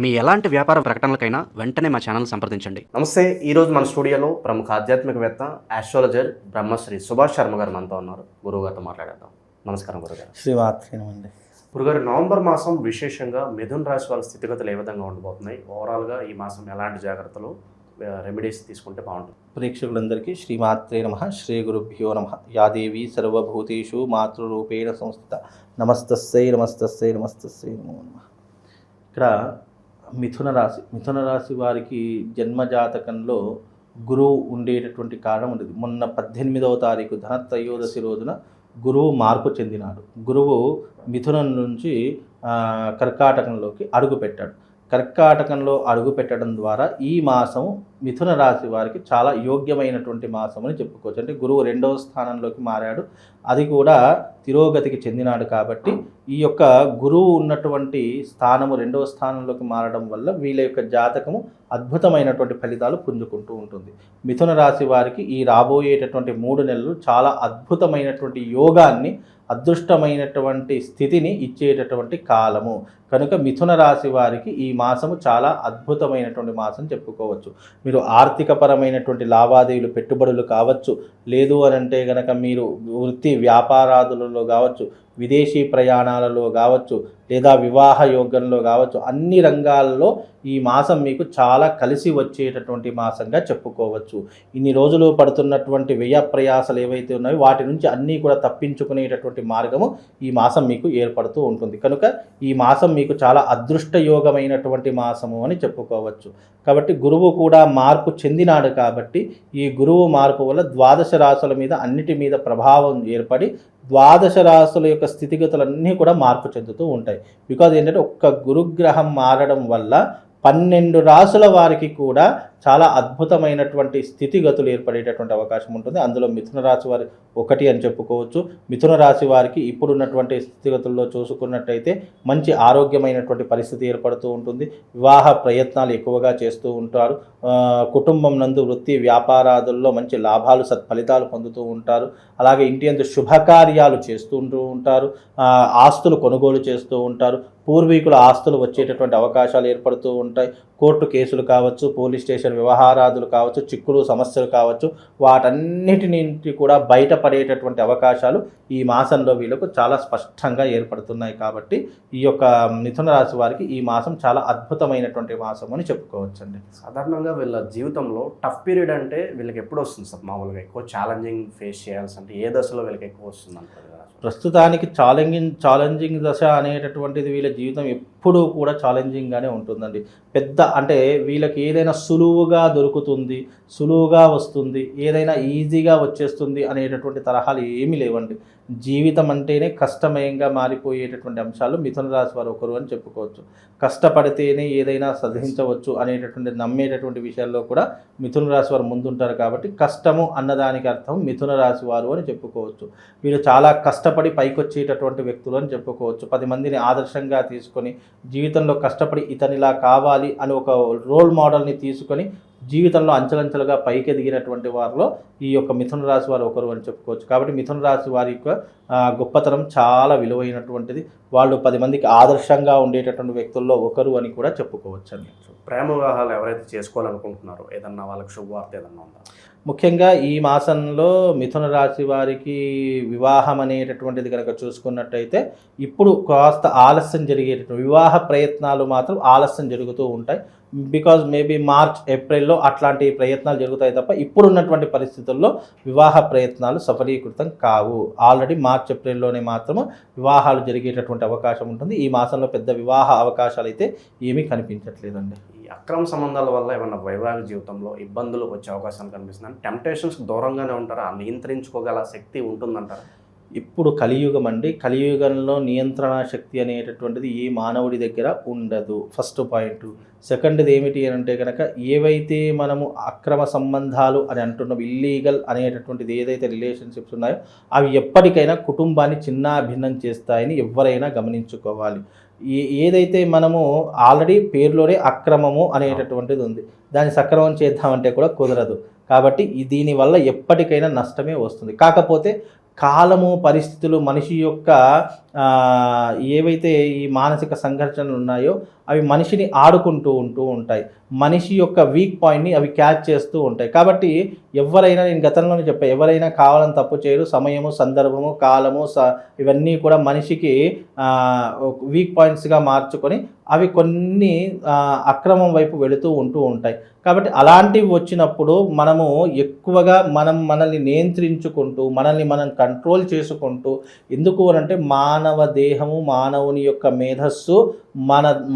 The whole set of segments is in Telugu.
మీ ఎలాంటి వ్యాపార ప్రకటనలకైనా వెంటనే మా ఛానల్ సంప్రదించండి. నమస్తే. ఈరోజు మన స్టూడియోలో ప్రముఖ ఆధ్యాత్మికవేత్త ఆస్ట్రాలజర్ బ్రహ్మశ్రీ సుభాష్ శర్మ గారు మనతో ఉన్నారు. గురువుగారితో మాట్లాడేద్దాం. నమస్కారం గురుగారు. శ్రీమాత్రేనండి. గురుగారు, నవంబర్ మాసం విశేషంగా మిథున రాశి వాళ్ళ స్థితిగతులు ఏ విధంగా ఉండబోతున్నాయి? ఓవరాల్గా ఈ మాసం ఎలాంటి జాగ్రత్తలు రెమెడీస్ తీసుకుంటే బాగుంటుంది? ప్రేక్షకులందరికీ శ్రీమాత్రే నమః, శ్రీ గురుభ్యో నమః. యాదేవి సర్వభూతేషు మాతృరూపేణ సంస్థిత. నమస్తస్సై నమస్తస్సై నమస్తస్సై నమో నమః. ఇక్కడ మిథున రాశి వారికి జన్మజాతకంలో గురువు ఉండేటటువంటి కారణం ఉండేది. మొన్న 18వ తారీఖు ధనత్రయోదశి రోజున గురువు మార్పు చెందినాడు. గురువు మిథునం నుంచి కర్కాటకంలోకి అడుగుపెట్టాడు. కర్కాటకంలో అడుగుపెట్టడం ద్వారా ఈ మాసం మిథున రాశి వారికి చాలా యోగ్యమైనటువంటి మాసం అని చెప్పుకోవచ్చు. అంటే గురువు 2వ స్థానంలోకి మారాడు, అది కూడా తిరోగతికి చెందినాడు. కాబట్టి ఈ యొక్క గురువు ఉన్నటువంటి స్థానము 2వ స్థానంలోకి మారడం వల్ల వీళ్ళ యొక్క జాతకము అద్భుతమైనటువంటి ఫలితాలు పుంజుకుంటూ ఉంటుంది. మిథున రాశి వారికి ఈ రాబోయేటటువంటి 3 నెలలు చాలా అద్భుతమైనటువంటి యోగాన్ని, అదృష్టమైనటువంటి స్థితిని ఇచ్చేటటువంటి కాలము. కనుక మిథున రాశి వారికి ఈ మాసము చాలా అద్భుతమైనటువంటి మాసం చెప్పుకోవచ్చు. మీరు ఆర్థికపరమైనటువంటి లావాదేవీలు, పెట్టుబడులు కావచ్చు, లేదు అని అంటే కనుక మీరు వృత్తి వ్యాపారాదులలో కావచ్చు, విదేశీ ప్రయాణాలలో కావచ్చు, లేదా వివాహ యోగంలో కావచ్చు, అన్ని రంగాల్లో ఈ మాసం మీకు చాలా కలిసి వచ్చేటటువంటి మాసంగా చెప్పుకోవచ్చు. ఇన్ని రోజులు పడుతున్నటువంటి వ్యయ ప్రయాసాలు ఏవైతే ఉన్నాయో వాటి నుంచి అన్నీ కూడా తప్పించుకునేటటువంటి మార్గము ఈ మాసం మీకు ఏర్పడుతూ ఉంటుంది. కనుక ఈ మాసం మీకు చాలా అదృష్టయోగమైనటువంటి మాసము అని చెప్పుకోవచ్చు. కాబట్టి గురువు కూడా మార్పు చెందినాడు. కాబట్టి ఈ గురువు మార్పు వల్ల ద్వాదశ రాశుల మీద అన్నిటి మీద ప్రభావం ఏర్పడి ద్వాదశ రాశుల యొక్క స్థితిగతులన్నీ కూడా మార్పు చెందుతూ ఉంటాయి. బికాజ్ ఏంటంటే ఒక్క గురుగ్రహం మారడం వల్ల 12 రాశుల వారికి కూడా చాలా అద్భుతమైనటువంటి స్థితిగతులు ఏర్పడేటటువంటి అవకాశం ఉంటుంది. అందులో మిథున రాశి వారి ఒకటి అని చెప్పుకోవచ్చు. మిథున రాశి వారికి ఇప్పుడున్నటువంటి స్థితిగతుల్లో చూసుకున్నట్టయితే మంచి ఆరోగ్యమైనటువంటి పరిస్థితి ఏర్పడుతూ ఉంటుంది. వివాహ ప్రయత్నాలు ఎక్కువగా చేస్తూ ఉంటారు. కుటుంబం నందు వృత్తి వ్యాపారాదుల్లో మంచి లాభాలు, సత్ఫలితాలు పొందుతూ ఉంటారు. అలాగే ఇంటి యందు శుభకార్యాలు చేస్తూ ఉంటారు. ఆస్తులు కొనుగోలు చేస్తూ ఉంటారు. పూర్వీకుల ఆస్తులు వచ్చేటటువంటి అవకాశాలు ఏర్పడుతూ ఉంటాయి. కోర్టు కేసులు కావచ్చు, పోలీస్ స్టేషన్ వ్యవహారాదులు కావచ్చు, చిక్కులు సమస్యలు కావచ్చు, వాటన్నిటి నుంచి కూడా బయటపడేటటువంటి అవకాశాలు ఈ మాసంలో వీళ్ళకు చాలా స్పష్టంగా ఏర్పడుతున్నాయి. కాబట్టి ఈ యొక్క మిథున రాశి వారికి ఈ మాసం చాలా అద్భుతమైనటువంటి మాసం అని చెప్పుకోవచ్చండి. సాధారణంగా వీళ్ళ జీవితంలో టఫ్ పీరియడ్ అంటే వీళ్ళకి ఎప్పుడు వస్తుంది సార్? మామూలుగా ఎక్కువ ఛాలెంజింగ్ ఫేస్ చేయాల్సి అంటే ఏ దశలో వీళ్ళకి ఎక్కువ వస్తుంది అంటారు? ప్రస్తుతానికి ఛాలెంజింగ్ దశ అనేటటువంటిది వీళ్ళ జీవితం ఎప్పుడూ కూడా ఛాలెంజింగ్గానే ఉంటుందండి. అంటే వీళ్ళకి ఏదైనా సులువుగా దొరుకుతుంది, సులువుగా వస్తుంది, ఏదైనా ఈజీగా వచ్చేస్తుంది అనేటటువంటి తరహాలు ఏమీ లేవండి. జీవితం అంటేనే కష్టమయంగా మారిపోయేటటువంటి అంశాలు మిథున రాశి వారు ఒకరు అని చెప్పుకోవచ్చు. కష్టపడితేనే ఏదైనా సాధించవచ్చు అనేటటువంటి నమ్మేటటువంటి విషయాల్లో కూడా మిథున రాశి వారు ముందుంటారు. కాబట్టి కష్టము అన్నదానికి అర్థం మిథున రాశి వారు అని చెప్పుకోవచ్చు. వీళ్ళు చాలా కష్టపడి పైకొచ్చేటటువంటి వ్యక్తులు అని చెప్పుకోవచ్చు. 10 మందిని ఆదర్శంగా తీసుకొని జీవితంలో కష్టపడి ఇతనిలా కావాలి అని ఒక రోల్ మోడల్ని తీసుకొని జీవితంలో అంచెలంచెలుగా పైకి ఎదిగినటువంటి వారిలో ఈ యొక్క మిథున రాశి వారు ఒకరు అని చెప్పుకోవచ్చు. కాబట్టి మిథున రాశి వారి యొక్క గొప్పతనం చాలా విలువైనటువంటిది. వాళ్ళు 10 మందికి ఆదర్శంగా ఉండేటటువంటి వ్యక్తుల్లో ఒకరు అని కూడా చెప్పుకోవచ్చు అండి. ప్రేమ వివాహాలు ఎవరైతే చేసుకోవాలనుకుంటున్నారో ఏదన్నా వాళ్ళకి శుభవార్త ఏదన్నా ఉందా? ముఖ్యంగా ఈ మాసంలో మిథున రాశి వారికి వివాహం అనేటటువంటిది కనుక చూసుకున్నట్టయితే ఇప్పుడు కాస్త ఆలస్యం జరిగేటటువంటి వివాహ ప్రయత్నాలు మాత్రం ఆలస్యం జరుగుతూ ఉంటాయి. బికాజ్ మేబీ మార్చ్, ఏప్రిల్లో అట్లాంటి ప్రయత్నాలు జరుగుతాయి తప్ప ఇప్పుడున్నటువంటి పరిస్థితుల్లో వివాహ ప్రయత్నాలు సఫలీకృతం కావు. ఆల్రెడీ మార్చ్, ఏప్రిల్లోనే మాత్రము వివాహాలు జరిగేటటువంటి అవకాశం ఉంటుంది. ఈ మాసంలో పెద్ద వివాహ అవకాశాలు అయితే ఏమీ కనిపించట్లేదండి. ఈ అక్రమ సంబంధాల వల్ల ఏమైనా వైవాహిక జీవితంలో ఇబ్బందులు వచ్చే అవకాశం కనిపిస్తుంది? టెంప్టేషన్స్ దూరంగానే ఉంటారా? నియంత్రించుకోగల శక్తి ఉంటుందంటారా? ఇప్పుడు కలియుగం అండి. కలియుగంలో నియంత్రణ శక్తి అనేటటువంటిది ఏ మానవుడి దగ్గర ఉండదు. First point. సెకండ్ది ఏమిటి అని అంటే కనుక ఏవైతే మనము అక్రమ సంబంధాలు అని అంటున్నాం, ఇల్లీగల్ అనేటటువంటిది ఏదైతే రిలేషన్షిప్స్ ఉన్నాయో అవి ఎప్పటికైనా కుటుంబాన్ని చిన్నాభిన్నం చేస్తాయని ఎవరైనా గమనించుకోవాలి. ఏదైతే మనము ఆల్రెడీ పేరులోనే అక్రమము అనేటటువంటిది ఉంది, దాన్ని సక్రమం చేద్దామంటే కూడా కుదరదు. కాబట్టి దీనివల్ల ఎప్పటికైనా నష్టమే వస్తుంది. కాకపోతే కాలము, పరిస్థితులు, మనిషి యొక్క ఏవైతే ఈ మానసిక సంఘర్షణలు ఉన్నాయో అవి మనిషిని ఆడుకుంటూ ఉంటాయి. మనిషి యొక్క వీక్ పాయింట్ని అవి క్యాచ్ చేస్తూ ఉంటాయి. కాబట్టి ఎవరైనా, నేను గతంలోనే చెప్పా, ఎవరైనా కావాలని తప్పు చేయరు. సమయము, సందర్భము, కాలము ఇవన్నీ కూడా మనిషికి వీక్ పాయింట్స్గా మార్చుకొని అవి కొన్ని అక్రమం వైపు వెళుతూ ఉంటాయి. కాబట్టి అలాంటివి వచ్చినప్పుడు మనము ఎక్కువగా మనల్ని నియంత్రించుకుంటూ, మనల్ని మనం కంట్రోల్ చేసుకుంటూ, ఎందుకు అనంటే మానవ దేహము, మానవుని యొక్క మేధస్సు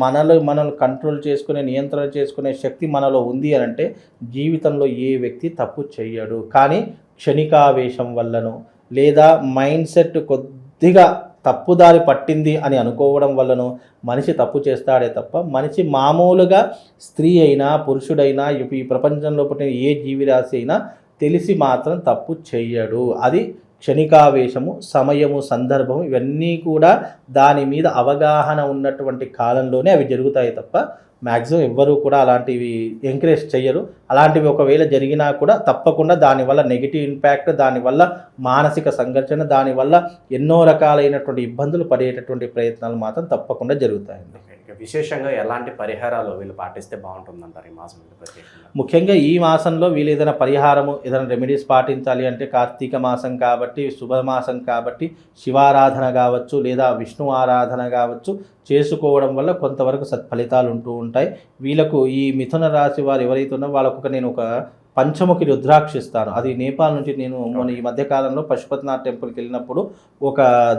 మనల్ని కంట్రోల్ చేసుకునే, నియంత్రణ చేసుకునే శక్తి మనలో ఉంది అనంటే జీవితంలో ఏ వ్యక్తి తప్పు చేయడు. కానీ క్షణికావేశం వల్లనో లేదా మైండ్ సెట్ కొద్దిగా తప్పుదారి పట్టింది అని అనుకోవడం వల్లనో మనిషి తప్పు చేస్తాడే తప్ప, మనిషి మామూలుగా స్త్రీ అయినా పురుషుడైనా ఈ ప్రపంచంలో పుట్టిన ఏ జీవిరాశి అయినా తెలిసి మాత్రం తప్పు చెయ్యడు. అది క్షణికావేశము, సమయము, సందర్భము ఇవన్నీ కూడా దాని మీద అవగాహన ఉన్నటువంటి కాలంలోనే అవి జరుగుతాయి తప్ప మ్యాక్సిమం ఎవ్వరూ కూడా అలాంటివి ఎంకరేజ్ చేయరు. అలాంటివి ఒకవేళ జరిగినా కూడా తప్పకుండా దానివల్ల నెగిటివ్ ఇంపాక్ట్, దానివల్ల మానసిక సంఘర్షణ, దానివల్ల ఎన్నో రకాలైనటువంటి ఇబ్బందులు పడేటటువంటి ప్రయత్నాలు మాత్రం తప్పకుండా జరుగుతాయండి. విశేషంగా ఎలాంటి పరిహారాలు వీళ్ళు పాటిస్తే బాగుంటుందంటారు ఈ మాసం? ముఖ్యంగా ఈ మాసంలో వీళ్ళు ఏదైనా పరిహారము, ఏదైనా రెమెడీస్ పాటించాలి అంటే కార్తీక మాసం కాబట్టి, శుభమాసం కాబట్టి శివారాధన కావచ్చు లేదా విష్ణు ఆరాధన కావచ్చు చేసుకోవడం వల్ల కొంతవరకు సత్ఫలితాలు ఉంటాయి. వీళ్ళకు ఈ మిథున రాశి వారు ఎవరైతే ఉన్నారో వాళ్ళకు నేను ఒక పంచముఖి రుద్రాక్ష ఇస్తాను. అది నేపాల్ నుంచి నేను మొన్న ఈ మధ్యకాలంలో పశుపతినాథ్ టెంపుల్కి వెళ్ళినప్పుడు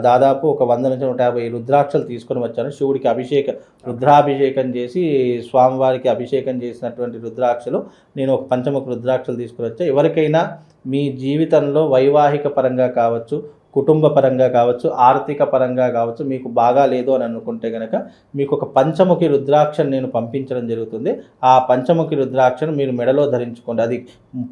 దాదాపు 100 నుంచి 150 రుద్రాక్షలు తీసుకొని వచ్చాను. శివుడికి రుద్రాభిషేకం చేసి స్వామివారికి అభిషేకం చేసినటువంటి రుద్రాక్షలు నేను ఒక పంచముఖి రుద్రాక్షలు తీసుకొని వచ్చాను. ఎవరికైనా మీ జీవితంలో వైవాహిక పరంగా కావచ్చు, కుటుంబ పరంగా కావచ్చు, ఆర్థిక పరంగా కావచ్చు మీకు బాగా లేదు అని అనుకుంటే కనుక మీకు ఒక పంచముఖి రుద్రాక్షను నేను పంపించడం జరుగుతుంది. ఆ పంచముఖి రుద్రాక్షను మీరు మెడలో ధరించుకోండి. అది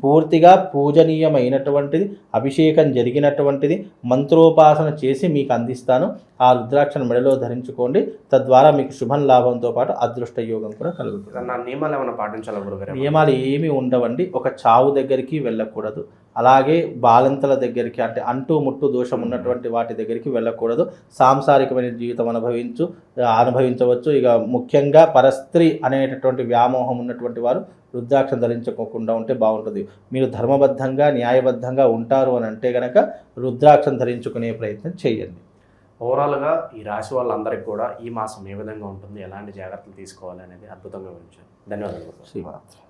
పూర్తిగా పూజనీయమైనటువంటిది, అభిషేకం జరిగినటువంటిది, మంత్రోపాసన చేసి మీకు అందిస్తాను. ఆ రుద్రాక్షను మెడలో ధరించుకోండి. తద్వారా మీకు శుభం లాభంతో పాటు అదృష్ట యోగం కూడా కలుగుతుంది. నియమాలు ఏమైనా పాటించాలా గురుగారు? నియమాలు ఏమీ ఉండవండి. ఒక చావు దగ్గరికి వెళ్ళకూడదు, అలాగే బాలంతల దగ్గరికి అంటే అంటూ ముట్టు దోషం ఉన్నటువంటి వాటి దగ్గరికి వెళ్ళకూడదు. సాంసారికమైన జీవితం అనుభవించవచ్చు. ఇక ముఖ్యంగా పరస్త్రీ అనేటటువంటి వ్యామోహం ఉన్నటువంటి వారు రుద్రాక్షం ధరించుకోకుండా ఉంటే బాగుంటుంది. మీరు ధర్మబద్ధంగా, న్యాయబద్ధంగా ఉంటారు అని అంటే కనుక రుద్రాక్షం ధరించుకునే ప్రయత్నం చేయండి. ఓవరాల్గా ఈ రాశి వాళ్ళందరికీ కూడా ఈ మాసం ఏ విధంగా ఉంటుంది, ఎలాంటి జాగ్రత్తలు తీసుకోవాలి అనేది అద్భుతంగా వివరించారు. ధన్యవాదాలు. శ్రీమాత్రే.